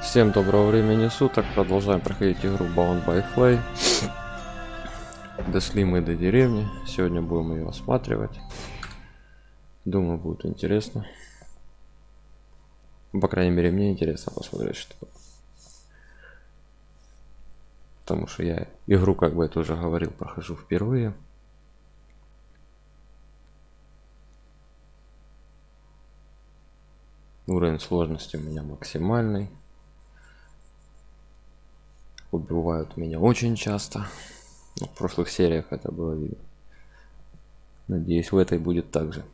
Всем доброго времени суток, продолжаем проходить игру Bound by Flay. Дошли мы до деревни, сегодня будем ее осматривать. Думаю, будет интересно. По крайней мере, мне интересно посмотреть, что. Потому что я игру, как бы это уже говорил, прохожу впервые. Уровень сложности у меня максимальный. Убивают меня очень часто. В прошлых сериях это было видно. Надеюсь, в этой будет так же.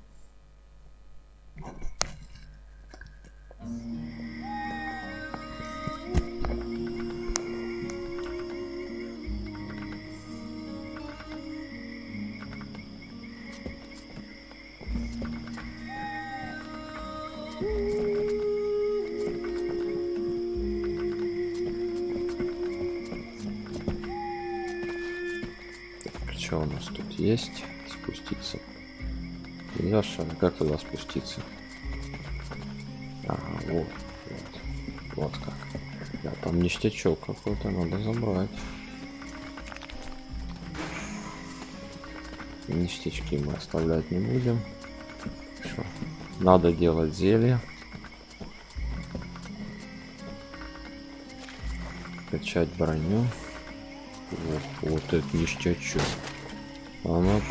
Что у нас тут есть? Спуститься. Нельзя, что ли? Как туда спуститься? Ага, вот как. Да, там ништячок какой-то надо забрать. Ништячки мы оставлять не будем. Что? Надо делать зелье. Качать броню. Вот этот ништячок. А ну-ка.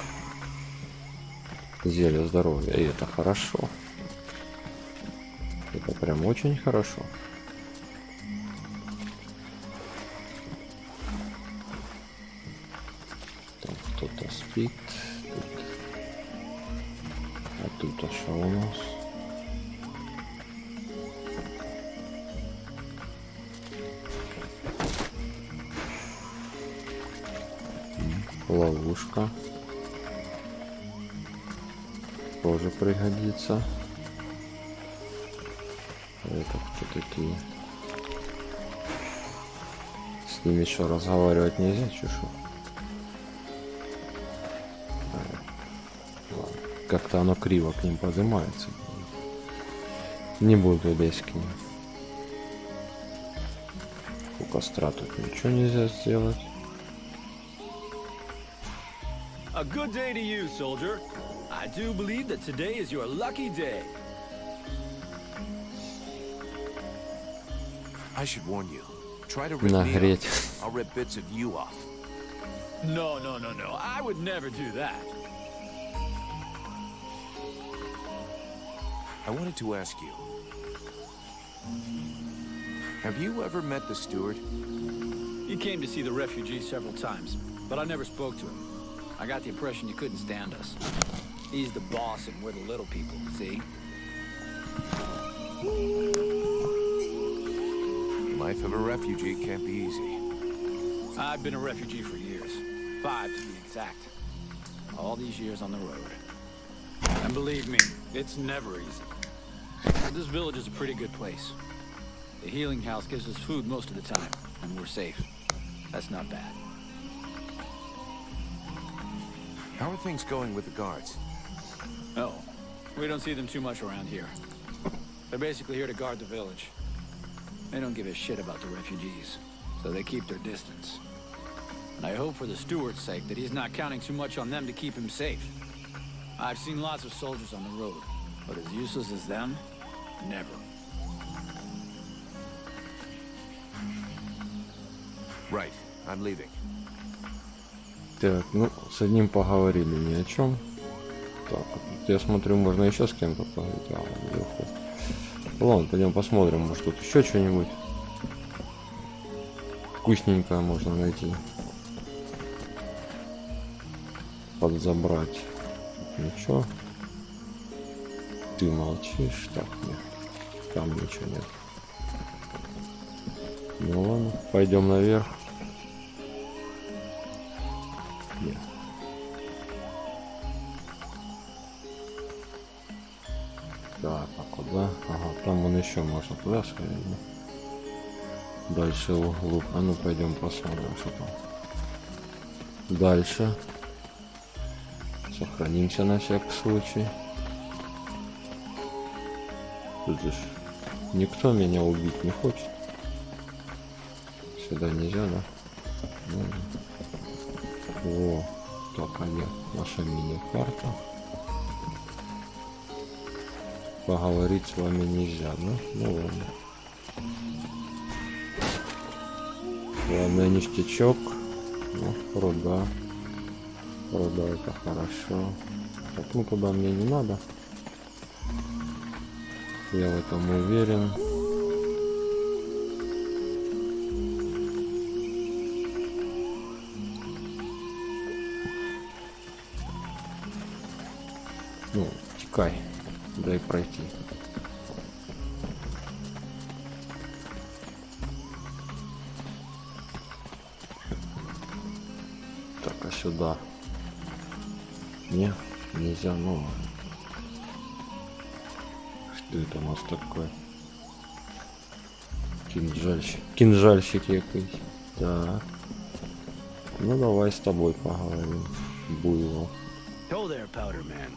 Зелье здоровья. И это хорошо. Это прям очень хорошо. Там кто-то спит. А тут что у нас? Ловушка. Тоже пригодится. Это кто такие? С ними еще разговаривать нельзя, чешу. Как-то оно криво к ним поднимается. Не буду лезть к ним. У костра тут ничего нельзя сделать. A good day to you, soldier. I do believe that today is your lucky day. I should warn you. Try to rip me Нагреть. off. I'll rip bits of you off. No. I would never do that. I wanted to ask you. Have you ever met the steward? He came to see the refugees several times, but I never spoke to him. I got the impression you couldn't stand us. He's the boss and we're the little people, see? Life of a refugee can't be easy. I've been a refugee for years. 5 to be exact. All these years on the road. And believe me, it's never easy. But this village is a pretty good place. The healing house gives us food most of the time, and we're safe. That's not bad. How are things going with the guards? Oh, we don't see them too much around here. They're basically here to guard the village. They don't give a shit about the refugees, so they keep their distance. And I hope for the steward's sake that he's not counting too much on them to keep him safe. I've seen lots of soldiers on the road, but as useless as them, never. Right, I'm leaving. Так, ну, с одним поговорили ни о чем. Так, я смотрю, можно еще с кем-то поговорить. Наверху. Ладно, пойдем посмотрим, может тут еще что-нибудь вкусненькое можно найти. Подзабрать. Ничего. Ты молчишь. Так, нет. Там ничего нет. Ну ладно, пойдем наверх. Нет. Так, а куда? Ага, там вон еще можно туда сходить. Да? Дальше вглубь. А ну пойдем посмотрим, что там. Дальше. Сохранимся на всякий случай. Тут же никто меня убить не хочет. Сюда нельзя, да? О, так, а нет, наша мини-карта. Поговорить с вами нельзя, да? Ну ладно. Главное, ништячок. Ну, руда. Руда, это хорошо. Так, ну туда мне не надо. Я в этом уверен. Ну, текай. Дай пройти. Так, а сюда? Не, нельзя, ну. Что это у нас такое? Кинжальщик. Кинжальщик якийсь. Так. Ну давай с тобой поговорим. Буйвол. Hello there, Powder Man.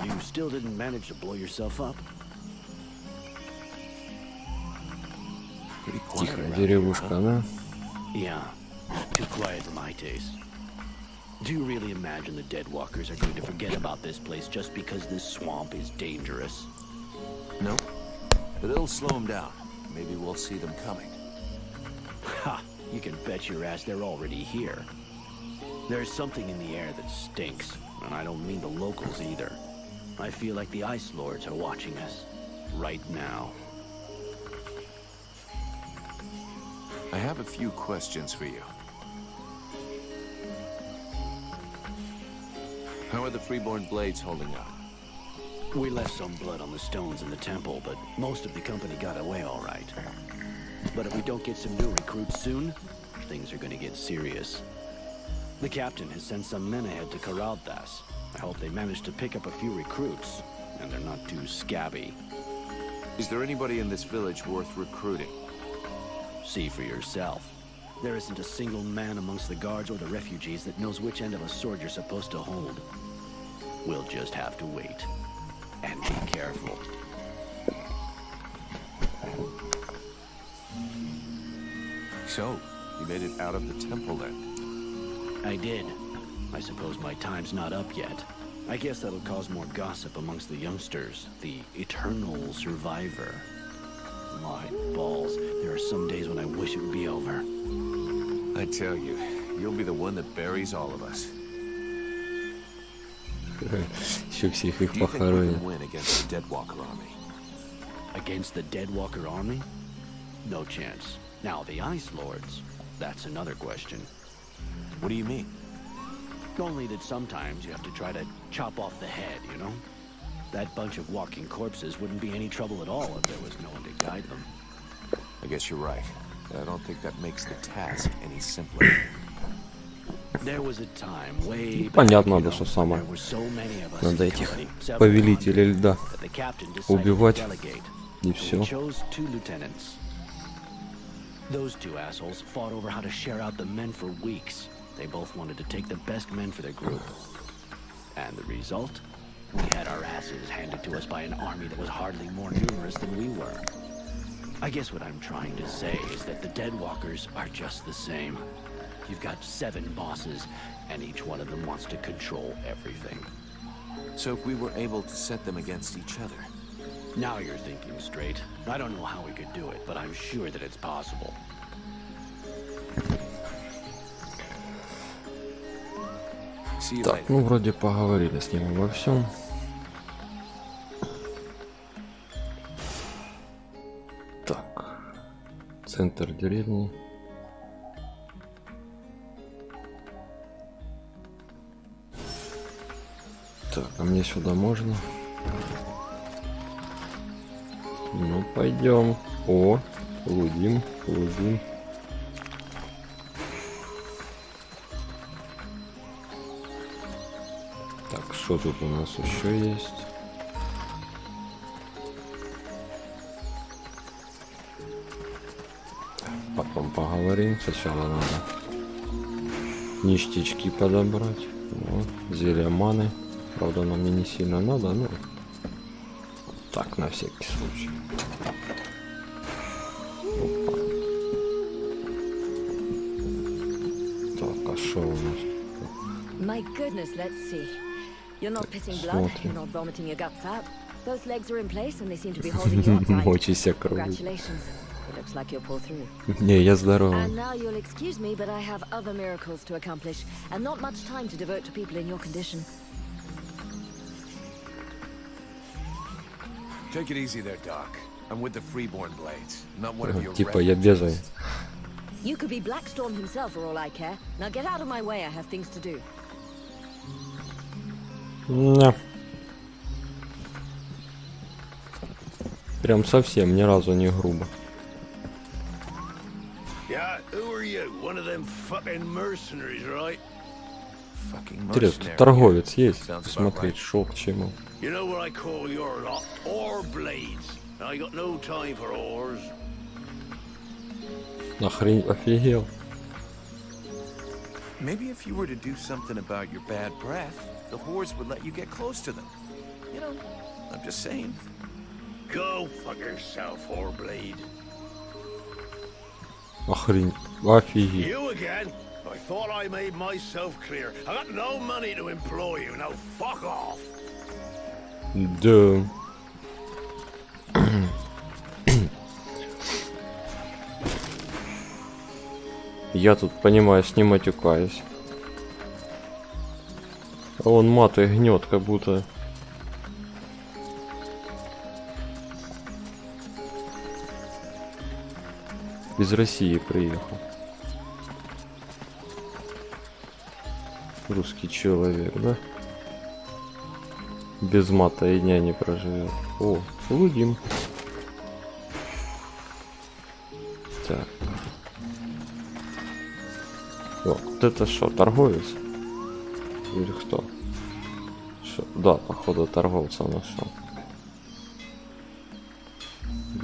You still didn't manage to blow yourself up? Pretty quiet Тихо, around here, деревушка, huh? да? Yeah, too quiet for my taste. Do you really imagine the Deadwalkers are going to forget about this place just because this swamp is dangerous? No, but it'll slow them down. Maybe we'll see them coming. Ha! You can bet your ass they're already here. There's something in the air that stinks, and I don't mean the locals either. I feel like the Ice Lords are watching us right now. I have a few questions for you. How are the Freeborn Blades holding up? We left some blood on the stones in the temple, but most of the company got away all right. But if we don't get some new recruits soon, things are gonna get serious. The captain has sent some men ahead to Karaldas. I hope they manage to pick up a few recruits, and they're not too scabby. Is there anybody in this village worth recruiting? See for yourself. There isn't a single man amongst the guards or the refugees that knows which end of a sword you're supposed to hold. We'll just have to wait. And be careful. So, you made it out of the temple then? I did. I suppose my time's not up yet. I guess that'll cause more gossip amongst the youngsters. The eternal survivor. My balls. There are some days when I wish it would be over. I tell you, you'll be the one that buries all of us. Еще всех их Do you think we похоронят. can win against the Deadwalker army? Against the Deadwalker army? No chance. Now, the Ice Lords, that's another question. What do you mean? Only that sometimes you have to try to chop off the head, you know? That bunch of walking corpses wouldn't be any trouble at all if there was no one to guide them. I guess you're right. But I don't think that makes the task any simpler. There was a time way back, Понятно, you да, know, что when самое. there were so many of us Надо in the этих company, several повелителей hundred, льда that the captain decided to убивать. delegate. И We все. chose 2 lieutenants. Those 2 assholes fought over how to share out the men for weeks. They both wanted to take the best men for their group. And the result? We had our asses handed to us by an army that was hardly more numerous than we were. I guess what I'm trying to say is that the Deadwalkers are just the same. You've got 7 bosses, and each one of them wants to control everything. So if we were able to set them against each other, Now you're thinking straight. I don't know how we could do it, but I'm sure that it's possible. see you Так, later. ну вроде поговорили с ним обо всем. Так, центр деревни. Так, а мне сюда можно? Ну, пойдем. О, лудим, лудим. Так, что тут у нас еще есть? Потом поговорим. Сначала надо ништячки подобрать. Вот, зелья маны. Правда, нам мне не сильно надо, но так, на всякий случай. Опа. Что у нас? My goodness, let's see. You're not pissing blood, you're not vomiting your guts out. Both legs are in place and they seem to be holding you upright. Мочися кровью. Congratulations. It looks like you'll pull through. Не, я здоровый. And now you'll excuse me, but I have other miracles to accomplish, and not much time to devote to people in your condition. Take it easy there, Doc. I'm with the Freeborn Blades, not one of your Типа я безай. You could be Blackstorm himself for all I care. Now get out of my way, I have things to do. Да. Прям совсем ни разу не грубо. Yeah, who are you? One of them fucking mercenaries, right? fucking Интересно, тут mercenary. торговец есть? Sounds about Посмотреть, right. шо к чему. You know what I call your lot? Ore blades. I got no time for ores. Охрень, офигел. Maybe if you were to do something about your bad breath, the whores would let you get close to them. You know, I'm just saying. Go fuck yourself, ore blade. Охрень, офигеть. You again? I thought I made myself clear. I got no money to employ you. Now fuck off. Да. Я тут, понимаю, с ним матюкаюсь. А он матой гнет, как будто... Из России приехал. Русский человек, да? Без мата и дня не проживет. О, лудим. Так. О, вот это что, торговец? Или кто? Шо? Да, походу торговца нашел.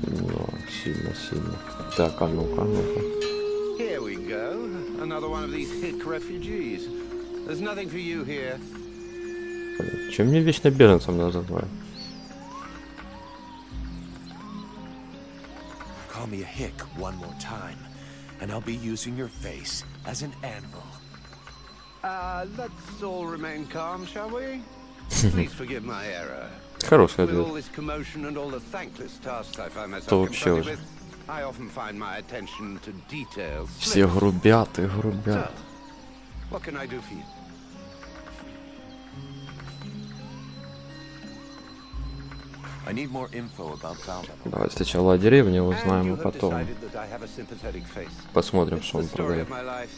Ну, сильно. Так, а ну-ка, ну-ка. Here we go. Another one of these hick refugees. There's nothing for you here. Чем мне вечно беженцем называют? Call me a hick one more time, and I'll be using your face as an anvil. Let's all remain calm, shall we? Please forgive my error. Хороший With all ответ. this commotion and all the thankless tasks I find То myself вообще confronted уже. with, I often find my attention to details. Все slips. грубят и So, грубят. what can I do for you? I need more info about Valda. Давай сначала о деревне And узнаем, you а have потом decided that I have a sympathetic face. посмотрим, It's что the он story продает. of my life.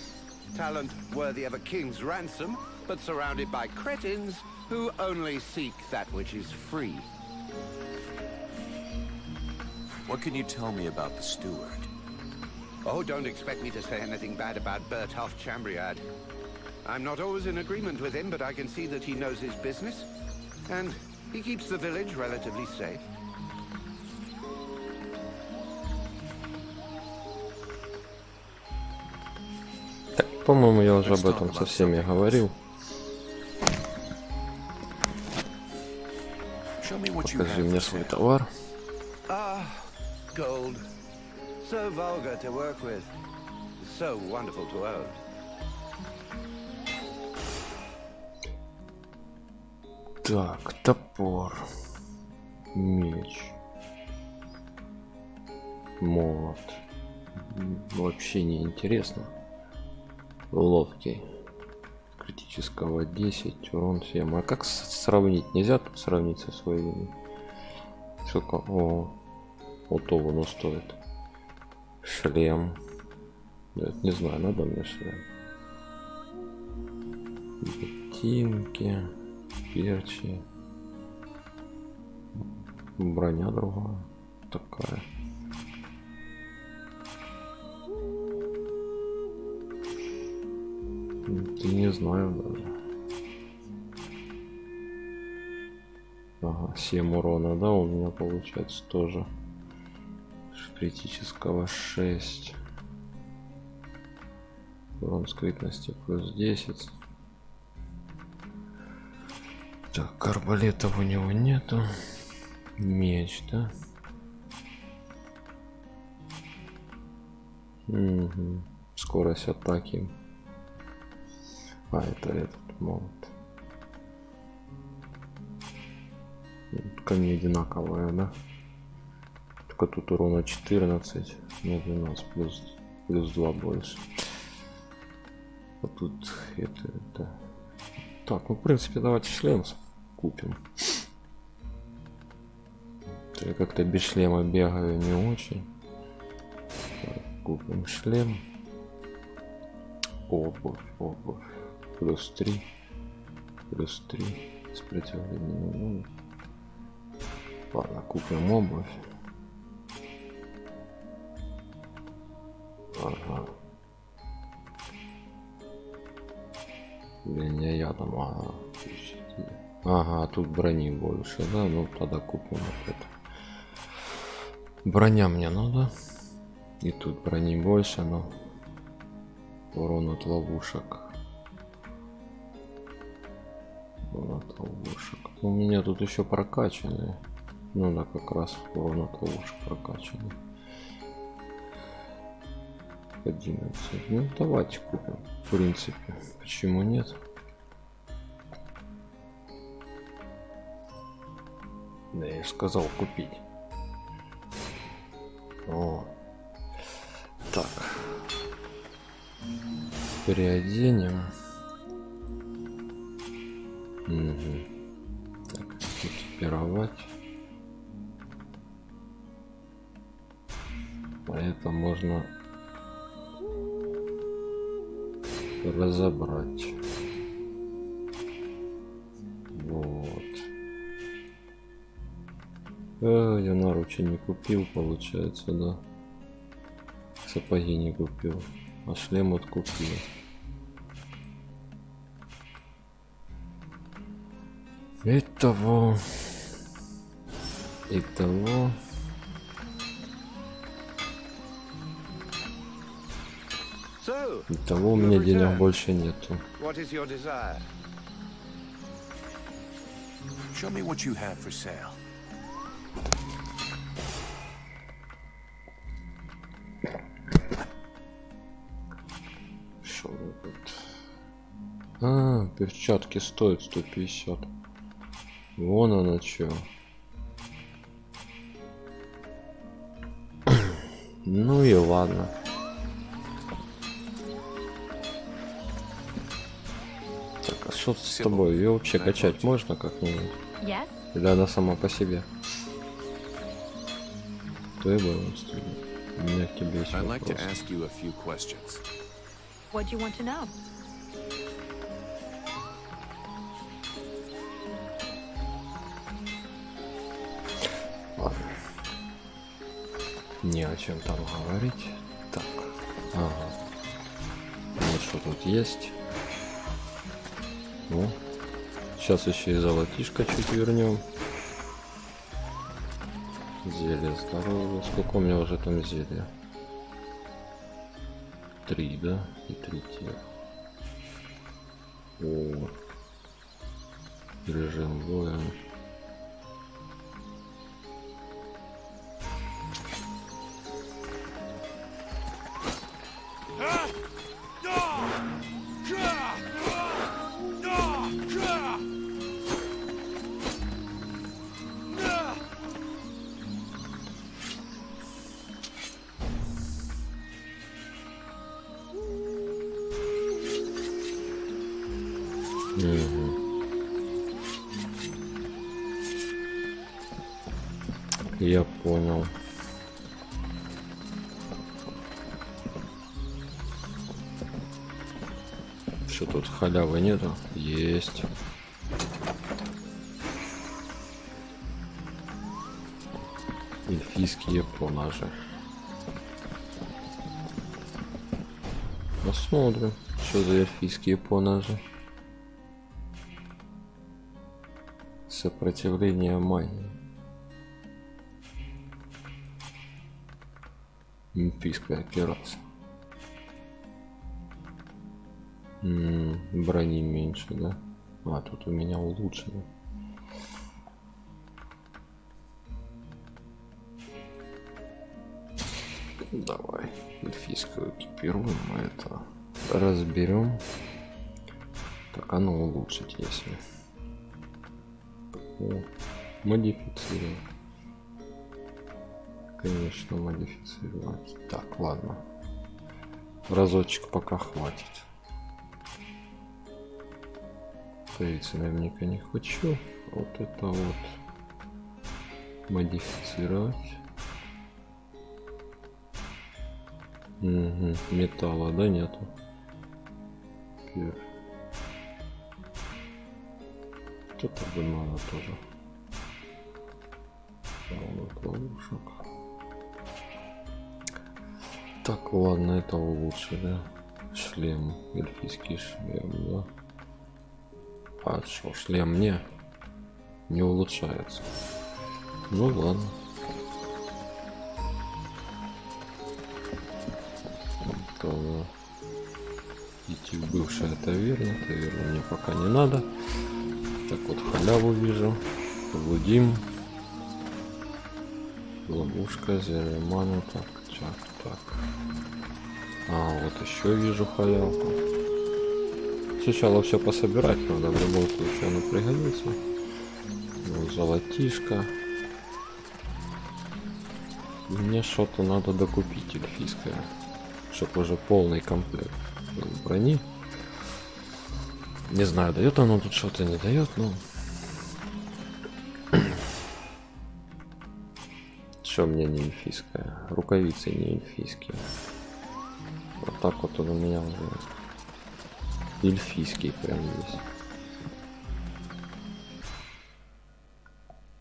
Talent worthy of a king's ransom, but surrounded by cretins who only seek that which is free. What can you tell me about the steward? Oh, don't expect me to say anything bad about Bertolf Chambriad. I'm not always in agreement with him, but I can see that he knows his business. And he keeps the village relatively safe. Так, по-моему, я уже об этом со всеми говорил. Show me what you Покажи have мне for свой sale. товар. Gold. So vulgar to work with. So wonderful to own. Так, топор. Меч. Молот. Вообще не интересно. Ловкий. Критического 10, урон 7. А как сравнить? Нельзя тут сравнить со своими? Сколько? О, вот то оно стоит. Шлем. Нет, не знаю, надо мне шлем. Ботинки. Перчи. Броня другая. Такая. Не знаю даже. Ага, 7 урона, да, у меня получается тоже. Критического 6. Урон скрытности плюс 10. Так, арбалетов у него нету. Меч, да? Угу. Скорость атаки. А, это этот молот. Камни одинаковые, да? Только тут урона 14, не 12, плюс 2 больше. А тут это. Так, ну в принципе давайте шлем купим. Я как-то без шлема бегаю не очень. Так, купим шлем. Обувь. Плюс 3. Сопротивление. Ну, ладно, купим обувь. Ага. Линия ядом. Ага, тут брони больше, да? Ну тогда купим вот это. Броня мне надо. И тут брони больше, но урон от ловушек. У меня тут еще прокачанные. Ну да, как раз урон от ловушек прокачанный. 11. Ну давайте купим. В принципе, почему нет? Да, я же сказал купить. О. Так. Переоденем. Угу. Так, экипировать. А это можно разобрать. Вот. Я наручи не купил, получается, да. Сапоги не купил, а шлем вот купил. Итого. Итого у меня денег больше нету. What is your desire? Show me what you have for sale. Что тут? Перчатки стоят 150. Вон она чё. Ну и ладно. Так, а что с тобой? Ее вообще качать можно как-нибудь? Yes? Или она сама по себе? Ты бы у меня к тебе есть I'd like to вопрос. ask you a few questions. What do you want to know? Ладно. Не о чем там говорить. Так. Ага. Вот что тут есть. Ну. Сейчас еще и золотишко чуть вернем. Зелье здоровья. Сколько у меня уже там зелья? 3, да? И 3 тех. О. Режим боя. Я понял. Что тут халявы нету? Есть. Эльфийские поножи. Посмотрим, что за эльфийские поножи. Сопротивление магии. Эльфийская операция. Брони меньше, да? А, тут у меня улучшено. Давай эльфийскую экипируем, мы это разберем. Так, а ну улучшить, если. О, модифицировать. Конечно, модифицировать. Так, ладно. Разочек пока хватит. Появиться наверняка не хочу. Вот это вот. Модифицировать. Угу. Металла, да, нету. Это бы надо тоже. Вот ловушек. Так, ладно, это лучше, да? Шлем, эльфийский шлем, да? А что, шлем не улучшается. Ну ладно. Это, идти в бывшее таверну мне пока не надо. Так вот, халяву вижу. Блудим. Ловушка, зелье маны. Так. А, вот еще вижу халявку. Сначала все пособирать надо, в любом случае оно пригодится. Ну, золотишко. Мне что-то надо докупить эльфийское, чтобы уже полный комплект брони. Не знаю, дает оно тут что-то, не дает, но... Что мне не эльфийское? Рукавицы не эльфийские. Вот так вот он у меня уже эльфийский прям есть.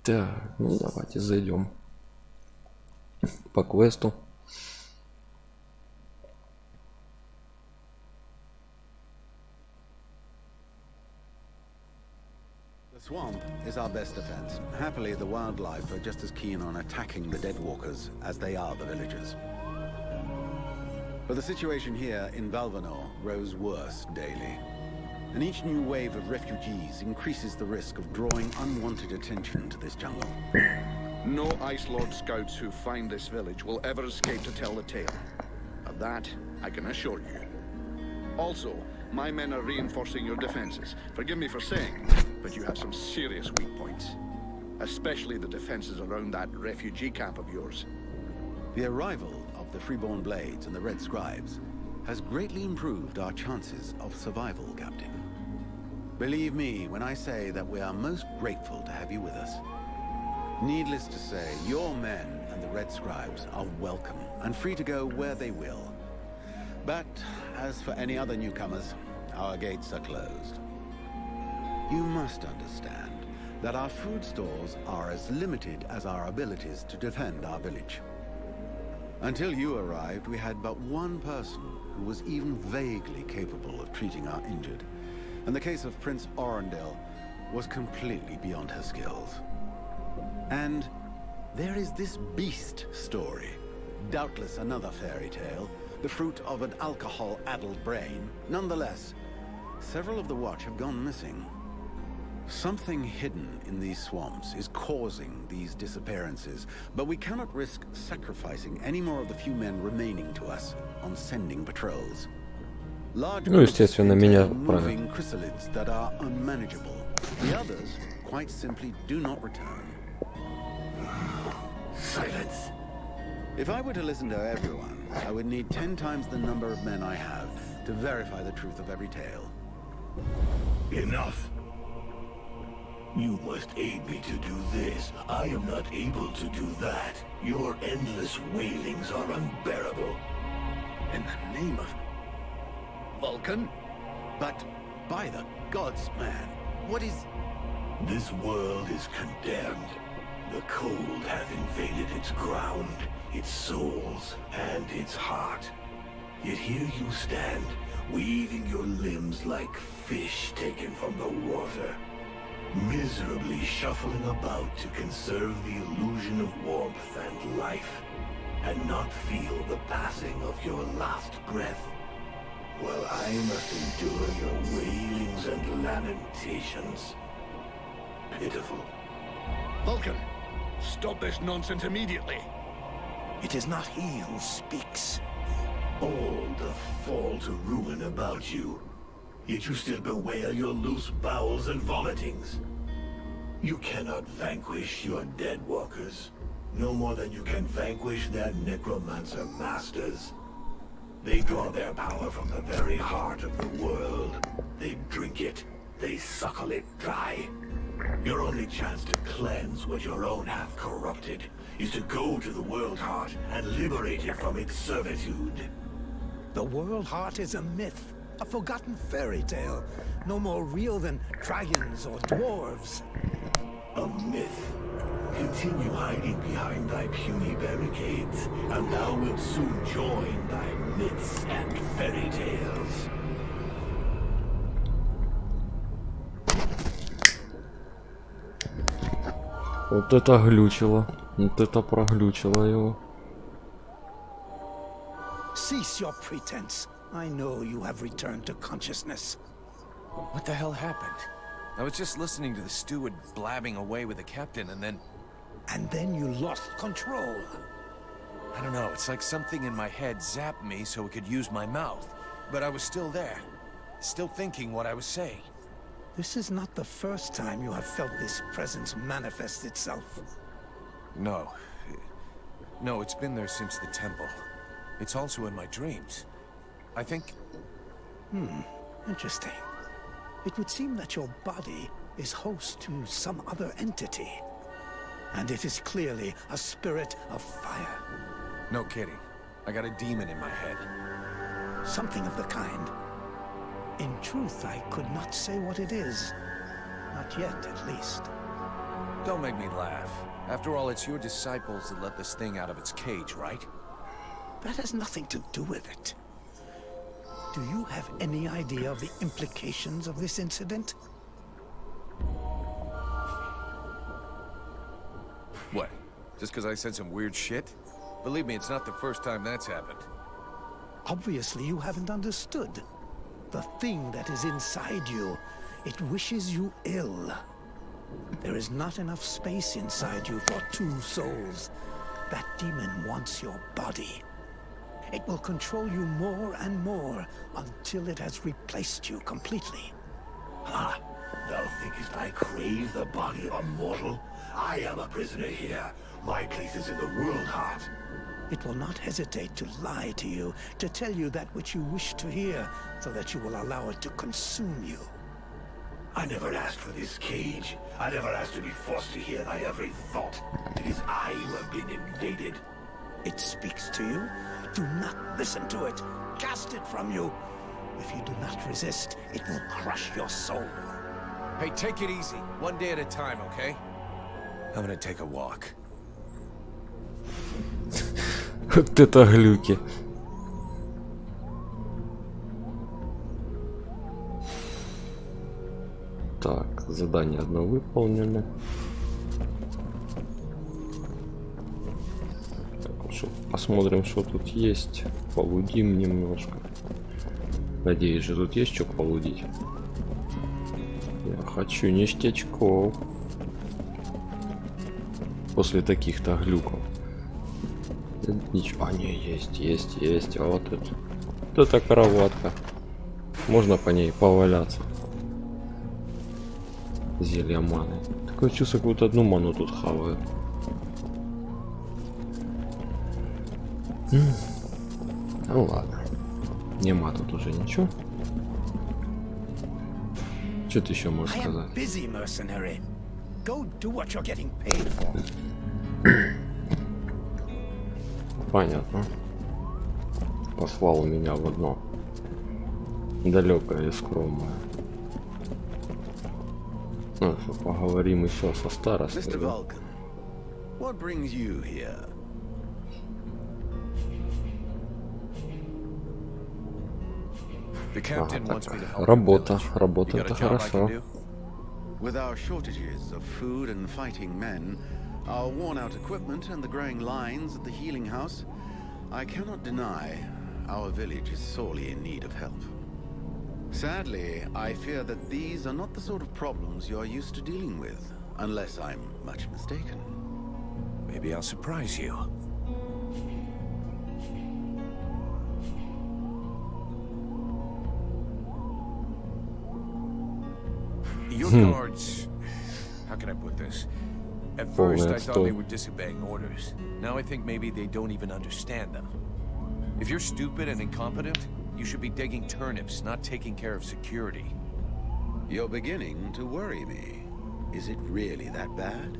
Так, ну давайте зайдем по квесту. The swamp is our best defense. Happily, the wildlife are just as keen on attacking the deadwalkers as they are the villagers. But the situation here in Valvanor grows worse daily. And each new wave of refugees increases the risk of drawing unwanted attention to this jungle. No Ice Lord scouts who find this village will ever escape to tell the tale. Of that, I can assure you. Also, my men are reinforcing your defenses. Forgive me for saying, but you have some serious weak points. Especially the defenses around that refugee camp of yours. The arrival of the Freeborn Blades and the Red Scribes has greatly improved our chances of survival, Captain. Believe me when I say that we are most grateful to have you with us. Needless to say, your men and the Red Scribes are welcome and free to go where they will. But as for any other newcomers, our gates are closed. You must understand that our food stores are as limited as our abilities to defend our village. Until you arrived, we had but one person who was even vaguely capable of treating our injured. And the case of Prince Orendale was completely beyond her skills. And there is this beast story, doubtless another fairy tale, the fruit of an alcohol-addled brain. Nonetheless, several of the Watch have gone missing. Something hidden in these swamps is causing these disappearances, but we cannot risk sacrificing any more of the few men remaining to us on sending patrols. Large естественно, меня moving chrysalids that are unmanageable. The others quite simply do not return. Silence. If I were to listen to everyone, I would need 10 times the number of men I have to verify the truth of every tale. Enough. You must aid me to do this. I am not able to do that. Your endless wailings are unbearable. In the name of Vulcan? But by the gods, man, what is... This world is condemned. The cold hath invaded its ground, its souls, and its heart. Yet here you stand, weaving your limbs like fish taken from the water, miserably shuffling about to conserve the illusion of warmth and life, and not feel the passing of your last breath, while I must endure your wailings and lamentations. Pitiful. Vulcan, stop this nonsense immediately. It is not he who speaks. All the fall to ruin about you. Yet you still bewail your loose bowels and vomitings. You cannot vanquish your dead walkers, no more than you can vanquish their necromancer masters. They draw their power from the very heart of the world. They drink it, they suckle it dry. Your only chance to cleanse what your own have corrupted is to go to the world heart and liberate it from its servitude. The world heart is a myth, a forgotten fairy tale, no more real than dragons or dwarves. A myth. Continue hiding behind thy puny barricades, and thou wilt soon join thy myths and fairy tales. Вот это глючило. Вот это проглючило его. Cease your pretense. I know you have returned to consciousness. What the hell happened? I was just listening to the steward blabbing away with the captain, and then... And then you lost control. I don't know, it's like something in my head zapped me so it could use my mouth. But I was still there. Still thinking what I was saying. This is not the first time you have felt this presence manifest itself. No. No, it's been there since the temple. It's also in my dreams. I think... Interesting. It would seem that your body is host to some other entity. And it is clearly a spirit of fire. No kidding. I got a demon in my head. Something of the kind. In truth, I could not say what it is. Not yet, at least. Don't make me laugh. After all, it's your disciples that let this thing out of its cage, right? That has nothing to do with it. Do you have any idea of the implications of this incident? What? Just because I said some weird shit? Believe me, it's not the first time that's happened. Obviously, you haven't understood. The thing that is inside you, it wishes you ill. There is not enough space inside you for two souls. That demon wants your body. It will control you more and more until it has replaced you completely. Ha! Thou thinkest I crave the body of a mortal? I am a prisoner here. My place is in the world heart. It will not hesitate to lie to you, to tell you that which you wish to hear, so that you will allow it to consume you. I never asked for this cage. I never asked to be forced to hear thy every thought. It is I who have been invaded. It speaks to you. Do not listen to it. Cast it from you. If you do not resist, it will crush your soul. Hey, take it easy. One day at a time, okay? I'm gonna take a walk. Вот это глюки. Так, задание одно выполнено. Так, что, посмотрим, что тут есть. Полудим немножко. Надеюсь, же тут есть что полудить. Я хочу ништячков. После таких-то глюков. Ничего. А, не, есть. А вот это. Вот это кроватка. Можно по ней поваляться. Зелье маны. Такое чувство, как будто одну ману тут хавают. Ну ладно. Нема тут уже ничего. Что ты еще можешь сказать? Понятно. Послал меня в одно далекое и скромное. Ну что, поговорим еще со старостой. Mr. Vulcan, what brings you here? The captain wants me to help. Работа You got это a job I can хорошо. do? With our shortages of food and fighting men, our worn-out equipment and the growing lines at the healing house, I cannot deny our village is sorely in need of help. Sadly, I fear that these are not the sort of problems you are used to dealing with, unless I'm much mistaken. Maybe I'll surprise you. Your guards... How can I put this? At first, I thought they were disobeying orders. Now I think maybe they don't even understand them. If you're stupid and incompetent, you should be digging turnips, not taking care of security. You're beginning to worry me. Is it really that bad?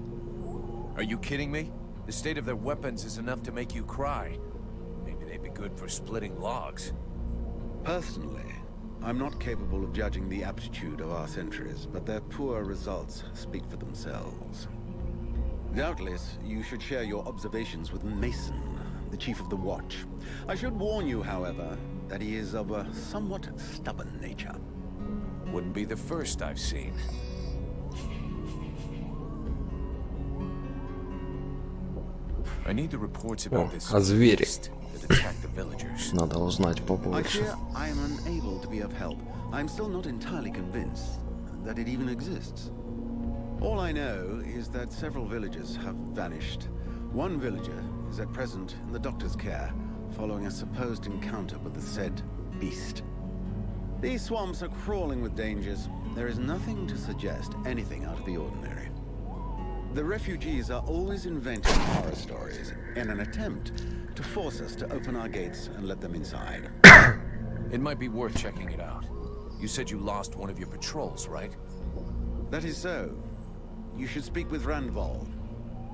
Are you kidding me? The state of their weapons is enough to make you cry. Maybe they'd be good for splitting logs. Personally, I'm not capable of judging the aptitude of our sentries, but their poor results speak for themselves. Doubtless, you should share your observations with Mason, the chief of the watch. I should warn you, however, that he is of a somewhat stubborn nature. Wouldn't be the first I've seen. I need the reports about this beast that attacked the villagers. Надо узнать I побольше. fear I am unable to be of help. I'm still not entirely convinced that it even exists. All I know is that several villagers have vanished. One villager is at present in the doctor's care, following a supposed encounter with the said beast. These swamps are crawling with dangers. There is nothing to suggest anything out of the ordinary. The refugees are always inventing horror stories in an attempt to force us to open our gates and let them inside. It might be worth checking it out. You said you lost one of your patrols, right? That is so. You should speak with Randval.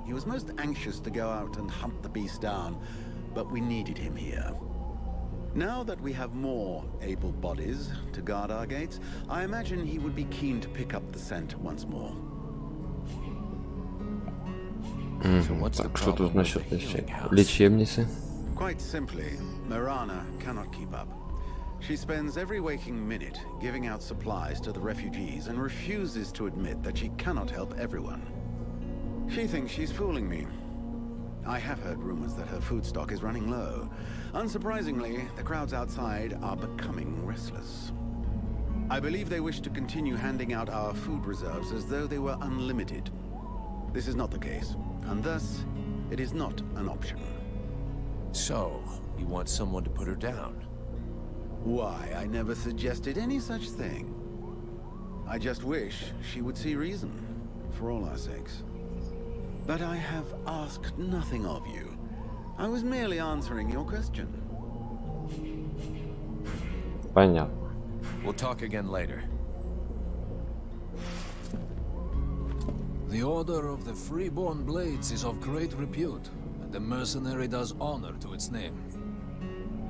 He was most anxious to go out and hunt the beast down, but we needed him here. Now that we have more able bodies to guard our gates, I imagine he would be keen to pick up the scent once more. Так, что тут насчет лечебницы? Quite simply, Mirana cannot keep up. She spends every waking minute giving out supplies to the refugees and refuses to admit that she cannot help everyone. She thinks she's fooling me. I have heard rumors that her food stock is running low. Unsurprisingly, the crowds outside are becoming restless. I believe they wish to continue handing out our food reserves as though they were unlimited. This is not the case, and thus, it is not an option. So, you want someone to put her down? Why, I never suggested any such thing. I just wish she would see reason, for all our sakes. But I have asked nothing of you. I was merely answering your question. Понятно. We'll talk again later. The Order of the Freeborn Blades is of great repute, and the mercenary does honor to its name.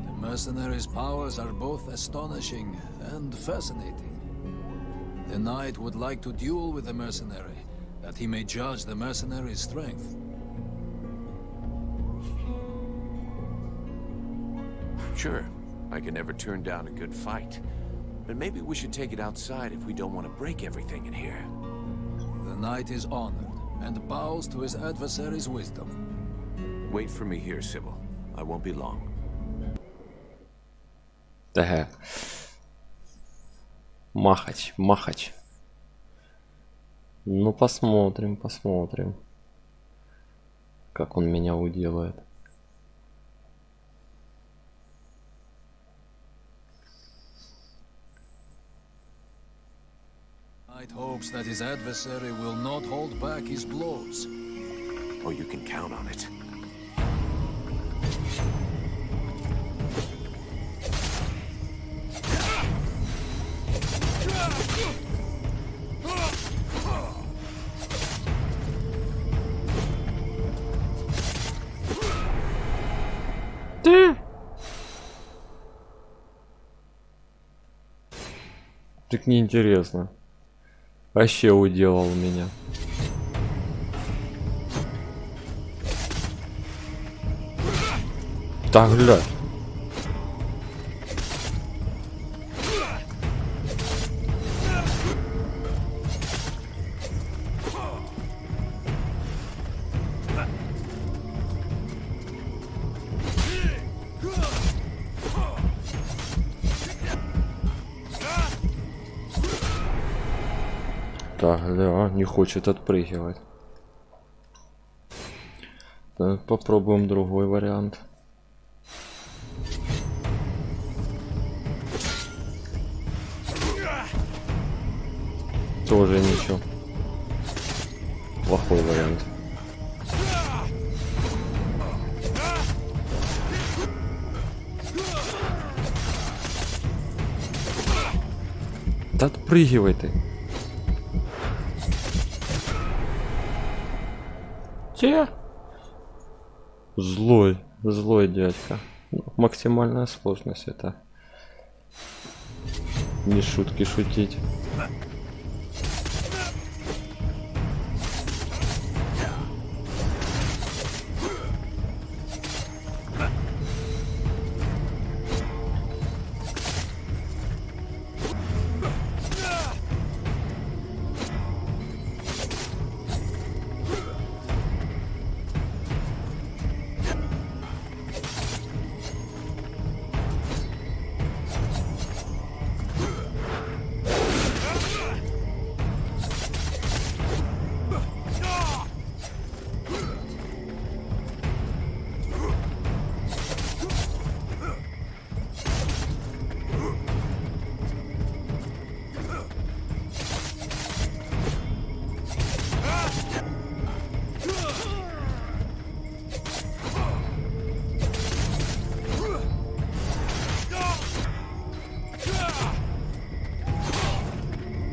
The mercenary's powers are both astonishing and fascinating. The knight would like to duel with the mercenary, that he may judge the mercenary's strength. Sure, I can never turn down a good fight. But maybe we should take it outside if we don't want to break everything in here. The knight is honored, and bows to his adversary's wisdom. Wait for me here, Sybil. I won't be long. Ага. Махач, махач. Ну, посмотрим, посмотрим. Как он меня уделает. Knight hopes that his adversary will not hold back his blows. Oh, you can count on it. Так неинтересно. Вообще уделал меня. Так, глядь. Так, да, не хочет отпрыгивать. Так, попробуем другой вариант. Тоже ничего. Плохой вариант. Да отпрыгивай ты. Че? Злой дядька. Максимальная сложность это. Не шутки шутить.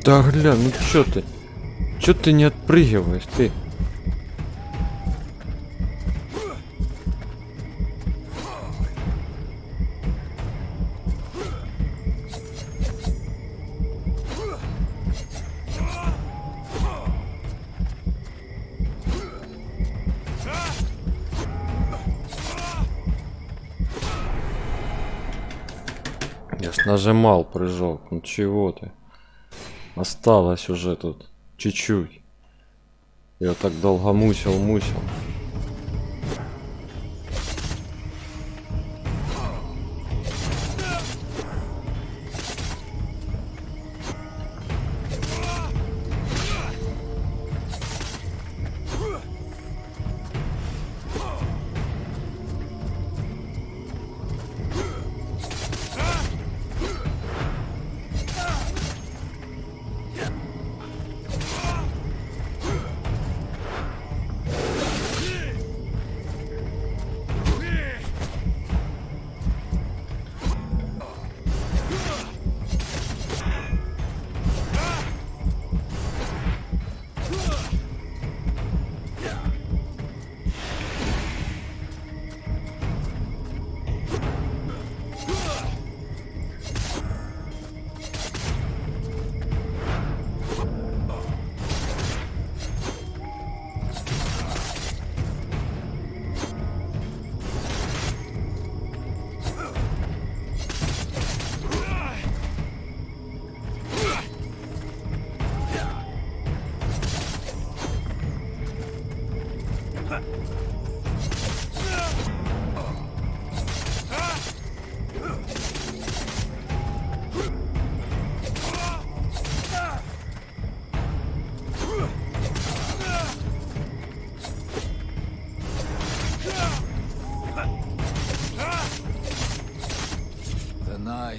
Да гля, ну чё ты? Чё ты не отпрыгиваешь, ты? Я ж нажимал прыжок, ну чего ты? Осталось уже тут чуть-чуть. Я так долго мучил.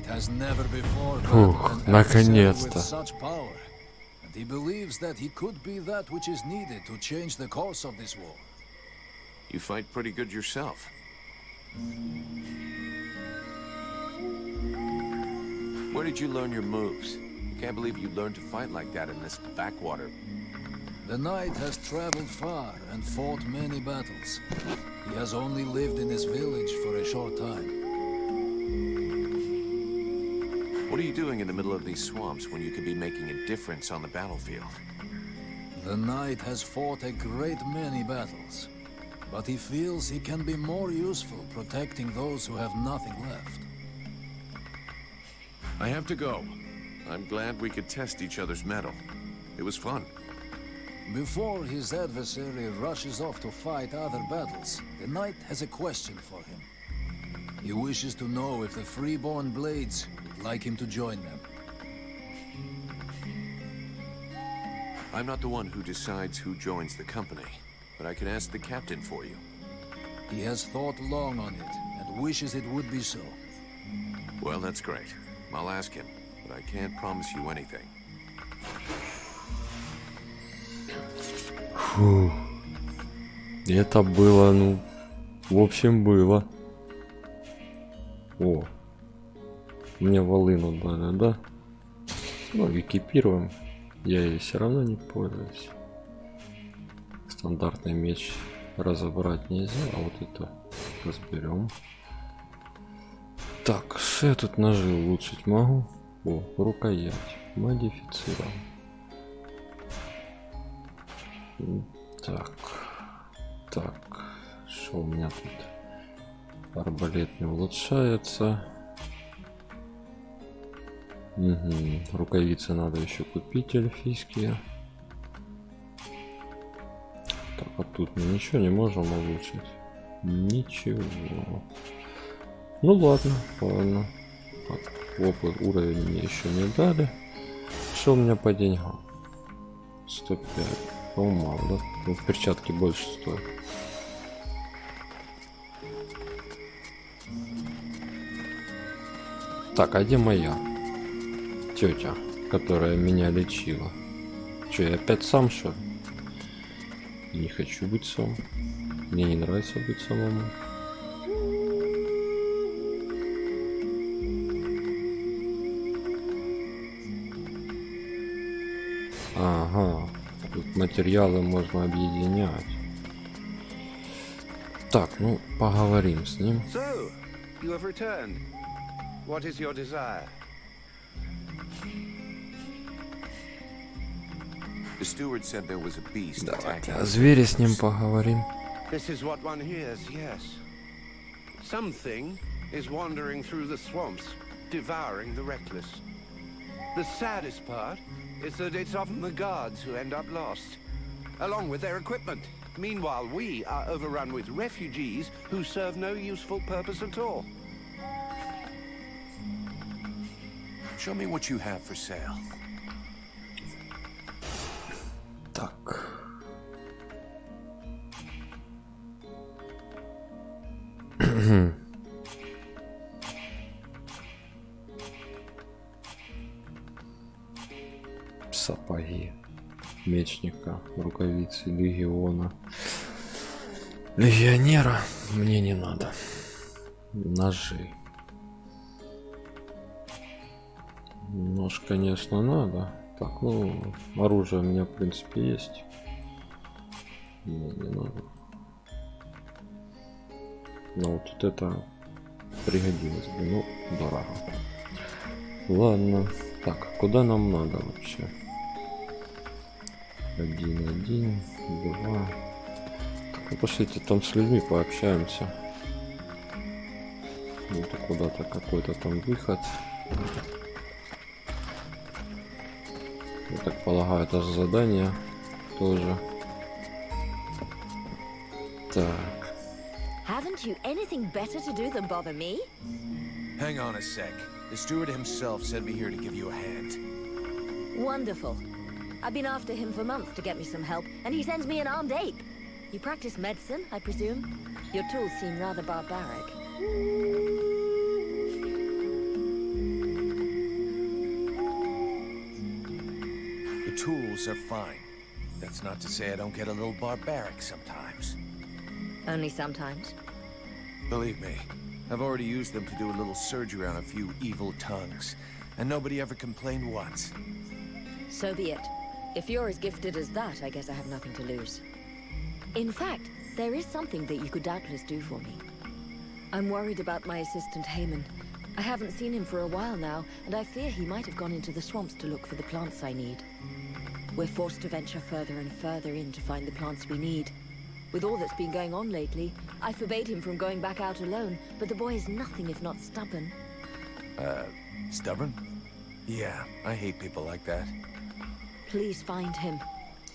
Has never before Фух, наконец-то. And he believes that he could be that which is needed to change the course of this war. You fight pretty good yourself. Where did you learn your moves? Can't believe you learned to fight like that in this backwater. The knight has traveled far and fought many battles. He has only lived in this village for a short time. What are you doing in the middle of these swamps when you could be making a difference on the battlefield? The knight has fought a great many battles, but he feels he can be more useful protecting those who have nothing left. I have to go. I'm glad we could test each other's mettle. It was fun. Before his adversary rushes off to fight other battles, the knight has a question for him. He wishes to know if the Freeborn Blades would like him to join them. I'm not the one who decides who joins the company, but I can ask the captain for you. He has thought long on it, and wishes it would be so. Well, that's great. I'll ask him, but I can't promise you anything. Фу. Это было, ну, в общем, было. О, мне волыну дали, да? Ну, экипируем. Я ей все равно не пользуюсь. Стандартный меч разобрать нельзя, а вот это разберем. Так, что я тут ножи улучшить могу? О, рукоять. Модифицировал. Так. Так. Что у меня тут? Арбалет не улучшается. Угу. Рукавицы надо еще купить эльфийские. Так, а тут мы ничего не можем улучшить. Ничего. Ну ладно, ладно. Так, опыт, уровень мне еще не дали. Что у меня по деньгам? 105. О, мало, да? Ну, в перчатке больше стоит. Так, а где моя тетя, которая меня лечила? Че, я опять сам, что ли? Не хочу быть сам. Мне не нравится быть самому. Ага, тут материалы можно объединять. Так, ну поговорим с ним. So, you have returned. What is your desire? The steward said there was a beast Давайте attacking. о звере с ним поговорим. This is what one hears, yes. Something is wandering through the swamps, devouring the reckless. The saddest part is that it's often the guards who end up lost, along with their equipment. Meanwhile, we are overrun with refugees who serve no useful purpose at all. Show me what you have for sale. Так. Сапоги мечника, рукавицы легиона. Легионера мне не надо. Ножи. Нож, конечно, надо. Так, ну, оружие у меня, в принципе, есть. Мне не надо. Но вот это пригодилось бы. Ну, дорого. Ладно. Так, куда нам надо вообще? 1, 2. Так, ну, пошлите там с людьми пообщаемся. Это куда-то какой-то там выход. Я так полагаю, это задание тоже. Так. Haven't you anything better to do than bother me? Hang on a sec. The steward himself sent me here to give you a hand. Wonderful. I've been after him for months to get me some help, and he sends me an armed ape. You practice medicine, I presume? Your tools seem rather barbaric. The tools are fine. That's not to say I don't get a little barbaric sometimes. Only sometimes. Believe me, I've already used them to do a little surgery on a few evil tongues, and nobody ever complained once. So be it. If you're as gifted as that, I guess I have nothing to lose. In fact, there is something that you could doubtless do for me. I'm worried about my assistant Haman. I haven't seen him for a while now, and I fear he might have gone into the swamps to look for the plants I need. We're forced to venture further and further in to find the plants we need. With all that's been going on lately, I forbade him from going back out alone, but the boy is nothing if not stubborn. Stubborn? Yeah, I hate people like that. Please find him.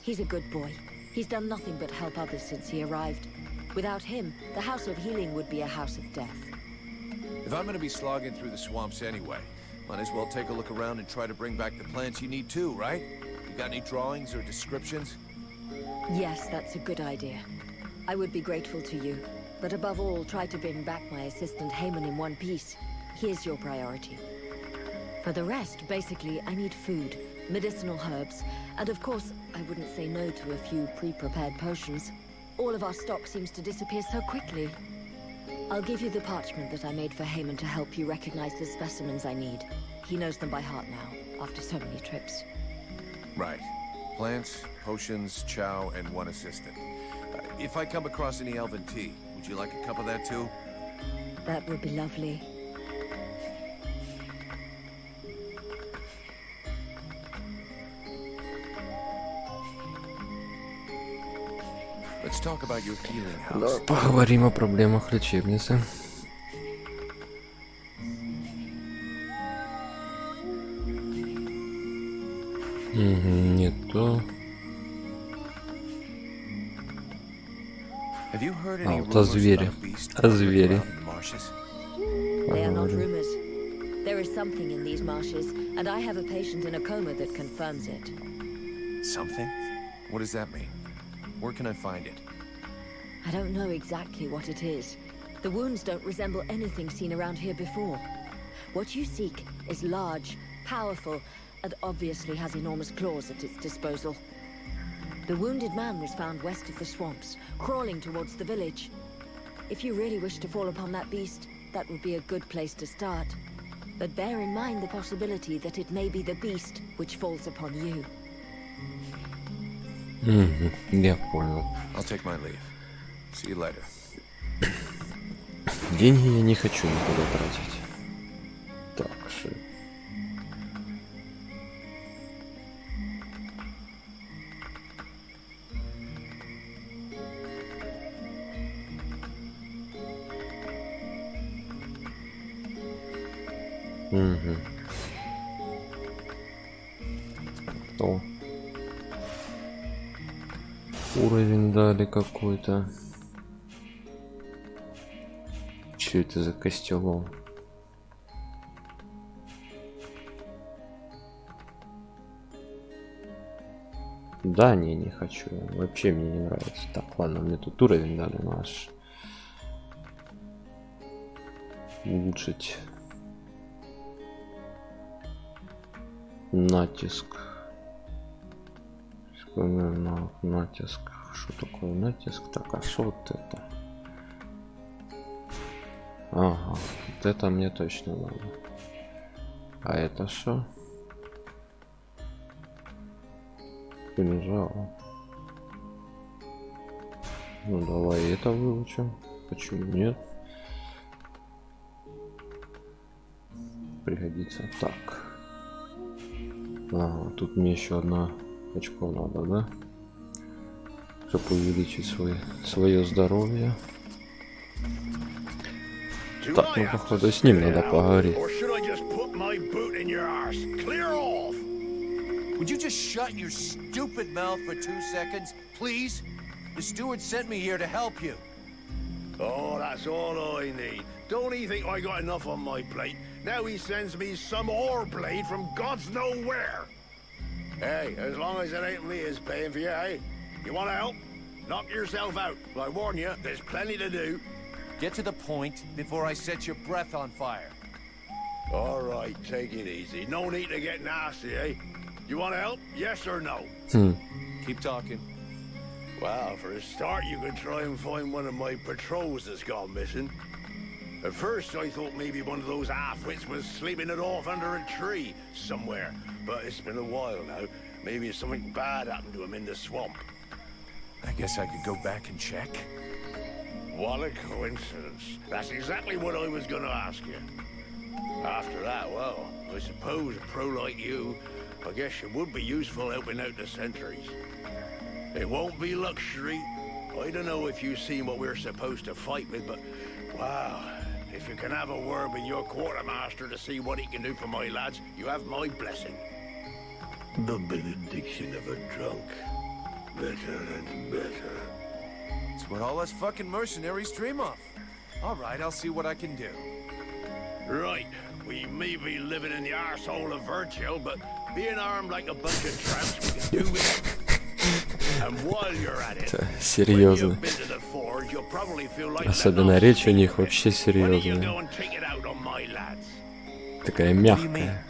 He's a good boy. He's done nothing but help others since he arrived. Without him, the House of Healing would be a house of death. If I'm gonna be slogging through the swamps anyway, might as well take a look around and try to bring back the plants you need too, right? You got any drawings or descriptions? Yes, that's a good idea. I would be grateful to you. But above all, try to bring back my assistant Haman in one piece. He is your priority. For the rest, basically, I need food. medicinal herbs, and of course, I wouldn't say no to a few pre-prepared potions. All of our stock seems to disappear so quickly. I'll give you the parchment that I made for Haman to help you recognize the specimens I need. He knows them by heart now, after so many trips. Right. Plants, potions, chow, and one assistant. If I come across any elven tea, would you like a cup of that too? That would be lovely. Let's talk about your healing house. Давай поговорим о проблемах лечебницы. Не то. Have you heard any вот о звери. О звери. They are not rumors. There is something in these marshes, and I have a patient in a coma that confirms it. Something? What does that mean? Where can I find it? I don't know exactly what it is. The wounds don't resemble anything seen around here before. What you seek is large, powerful, and obviously has enormous claws at its disposal. The wounded man was found west of the swamps, crawling towards the village. If you really wish to fall upon that beast, that would be a good place to start. But bear in mind the possibility that it may be the beast which falls upon you. Я понял. I'll take my leave. See you later. Деньги я не хочу никуда тратить. Так, шит. О. Уровень дали какой-то. Что это за костелом? Да, не хочу. Вообще мне не нравится. Так, ладно, мне тут уровень дали наш. Улучшить натиск. Натиск. Что такое натиск? Так, а что вот это? Ага, вот это мне точно надо. А это что? Кинжал. Ну давай это выучим. Почему нет? Пригодится. Так. Ага, тут мне еще одна очко надо, да? Чтобы увеличить свое здоровье. Так, ну походу с ним надо поговорить. Would you just shut your stupid mouth for 2 seconds, please? The steward sent me here to help you. Oh, that's all I need. Don't he think I got enough on my plate? Now he sends me some ore blade from God's nowhere. Hey, as long as it ain't me is paying for you, hey? You want to help? Knock yourself out. I warn you, there's plenty to do. Get to the point before I set your breath on fire. All right, take it easy. No need to get nasty, eh? You want to help? Yes or no? Keep talking. Well, for a start, you could try and find one of my patrols that's gone missing. At first, I thought maybe one of those half-wits was sleeping it off under a tree somewhere. But it's been a while now. Maybe something bad happened to him in the swamp. I guess I could go back and check. What a coincidence. That's exactly what I was going to ask you. After that, well, I suppose a pro like you, I guess it would be useful helping out the sentries. It won't be luxury. I don't know if you've seen what we're supposed to fight with, but, wow, if you can have a word with your quartermaster to see what he can do for my lads, you have my blessing. The benediction of a drunk. Better and better. It's what all us fucking mercenaries dream of. All right, I'll see what I can do. Right. We may be living in the arsehole of Virgil, but being armed like a bunch of tramps, we can do it. And while you're at it, серьезно. Особенно речь у них вообще серьезная. Такая мягкая.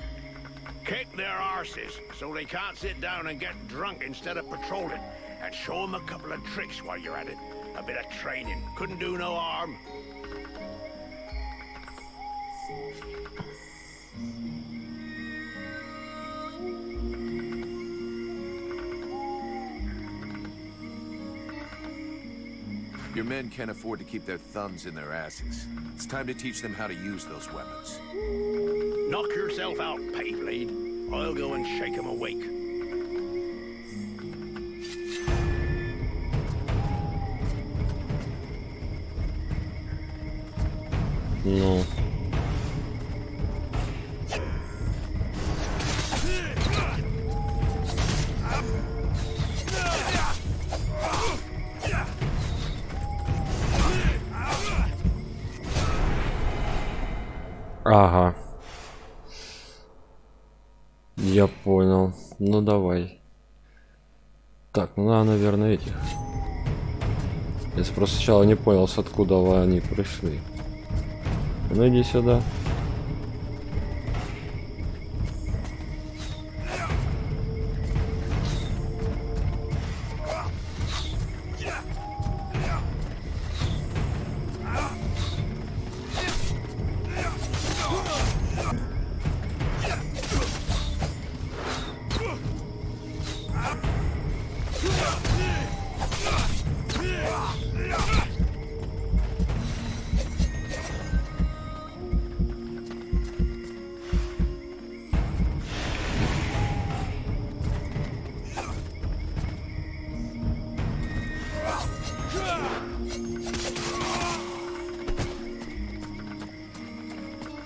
Kick their arses so they can't sit down and get drunk instead of patrolling. And show them a couple of tricks while you're at it. A bit of training. Couldn't do no harm. Your men can't afford to keep their thumbs in their asses. It's time to teach them how to use those weapons. Knock yourself out, Payblade. I'll go and shake them awake. Ну. Ага. Я понял. Ну давай. Так, ну надо, наверное, этих. Я просто сначала не понял, с откуда они пришли. Ну иди сюда.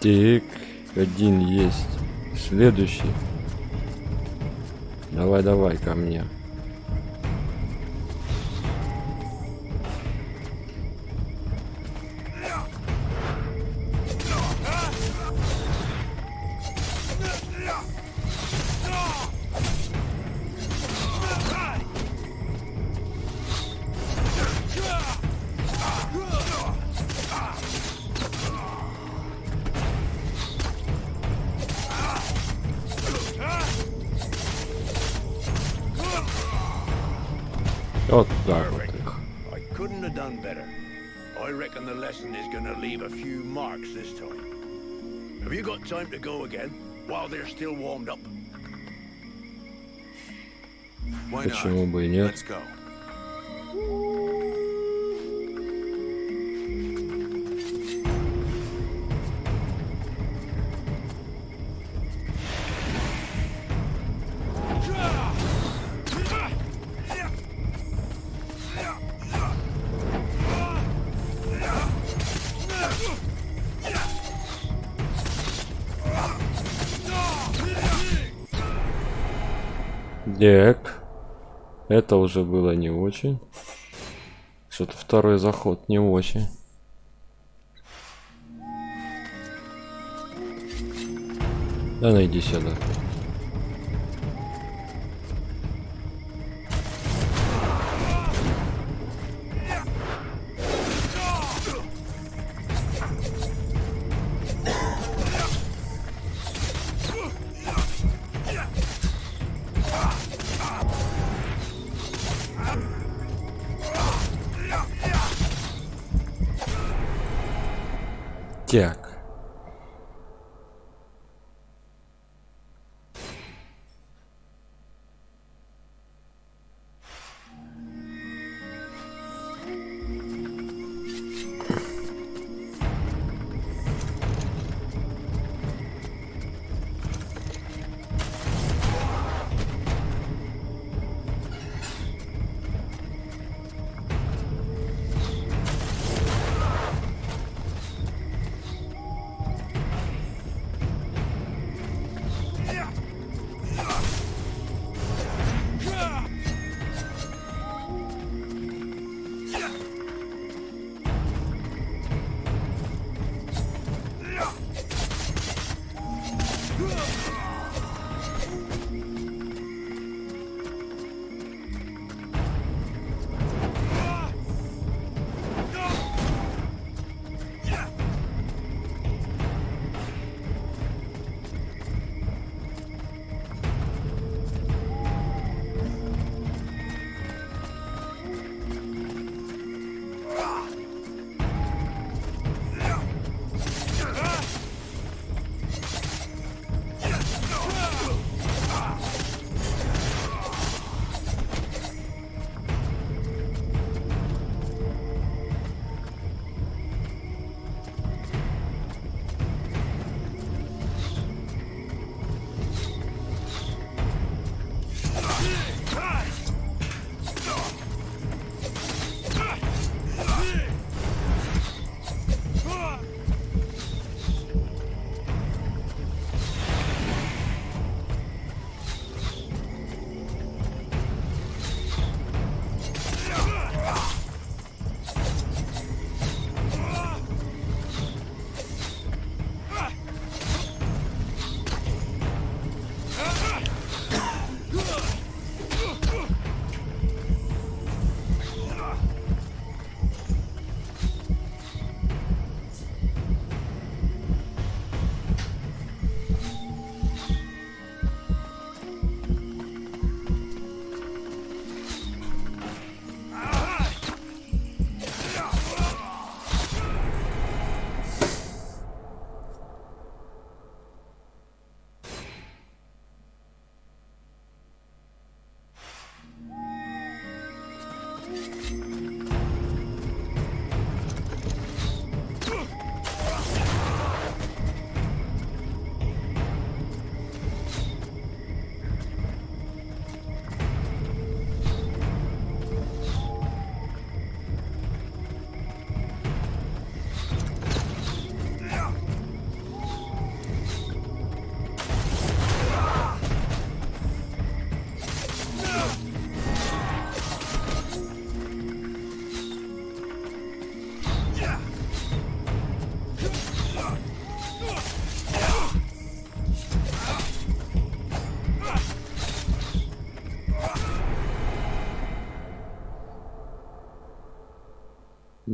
Так, один есть. Следующий. Давай, давай ко мне. Вот так вот их. I couldn't have done better. I reckon the lesson is gonna leave a few marks this time. Have you got time to go again while they're still warmed up? Why Почему not? бы и нет? Let's go. Так. Это уже было не очень. Что-то второй заход не очень. Да найди сюда. Так.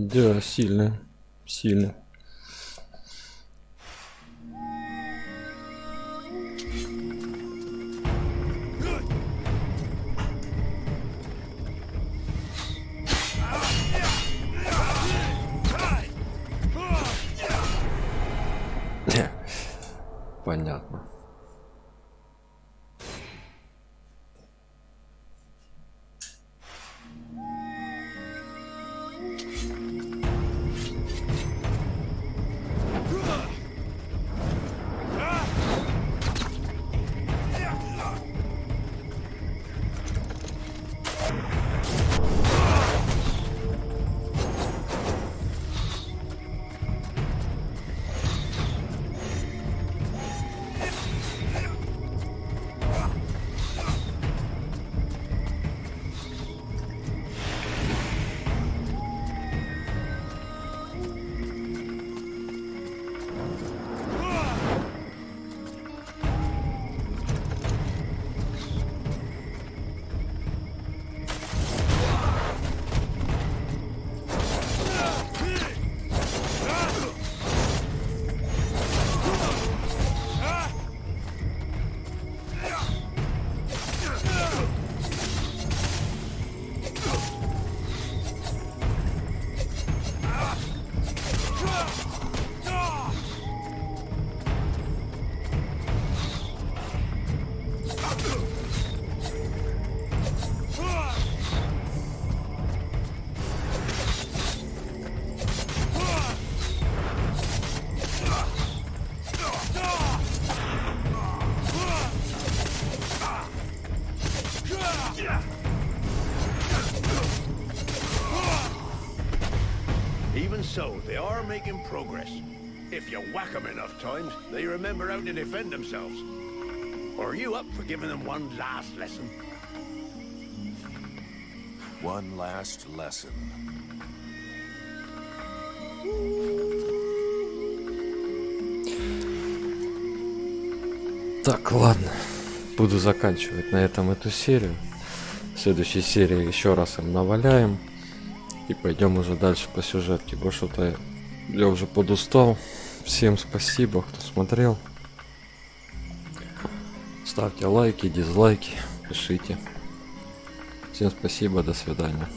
Да, сильно. Сильно. Понятно. Even so, they are making progress. If you whack them enough times, they remember how to defend themselves. Or are you up for giving them one last lesson? One last lesson. Так, ладно. Буду заканчивать на этом эту серию. В следующей серии еще раз им наваляем. И пойдем уже дальше по сюжетке. Бо что-то я уже подустал. Всем спасибо, кто смотрел. Ставьте лайки, дизлайки, пишите. Всем спасибо, до свидания.